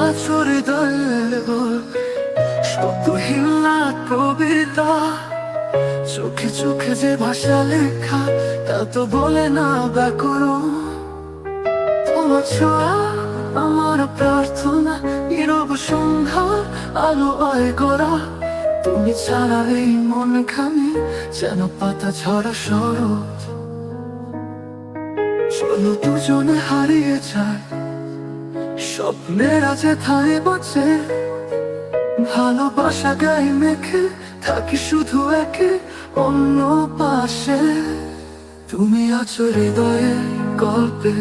আছো হৃদয়ের গল্পে শব্দহীন না কবিতা, চোখে চোখে যে ভাষা লেখা তা তো বলে না ব্যাকরণ। তোমার ছোঁয়া আমার প্রার্থনা, নীরব সন্ধ্যার আলো আয় করা। তুমি ছাড়া এই মন খানি যেন পাতা ঝরা শরৎ। চলো দুজনে হারিয়ে যায় স্বপ্নের আছে ঠায় বাঁচে, ভালোবাসা গায়ে মেখে থাকি শুধু একে অন্য পাশে। তুমি আছো হৃদয়ে গল্পে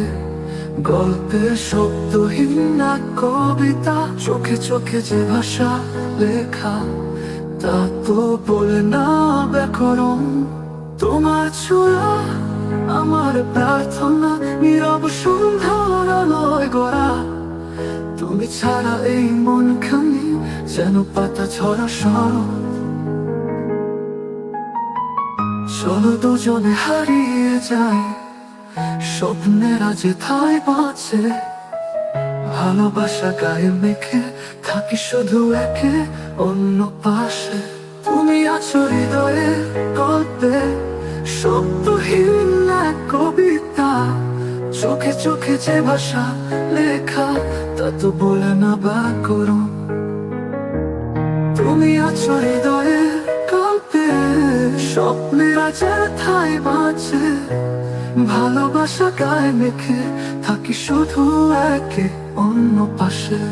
গল্পে শব্দহীন না কবিতা, চোখে চোখে যে ভাষা লেখা তা তো বলে না ব্যাকরণ। তোমার ছোঁয়া আমার প্রার্থনা, নীরব সন্ধ্যার আলোয় গড়া। তুমি ছাড়া এই মন খানি যেন পাতা ঝরা শরৎ। চলো দুজনে হারিয়ে যায় স্বপ্নের আজ ঠায় বাঁচে, ভালোবাসা গায়ে মেখে থাকি শুধু একে অন্য পাশে। তুমি আছো হৃদয়ে গল্পে শব্দহীন এক কবিতা, চোখে চোখে যে ভাষা লেখা তা তো বলে না ব্যাকরণ। তুমি আছো হৃদয়ে গল্পে স্বপ্নের আছে ঠায় বাঁচে, ভালোবাসা গায়ে মেখে থাকি শুধু একে অন্য পাশে।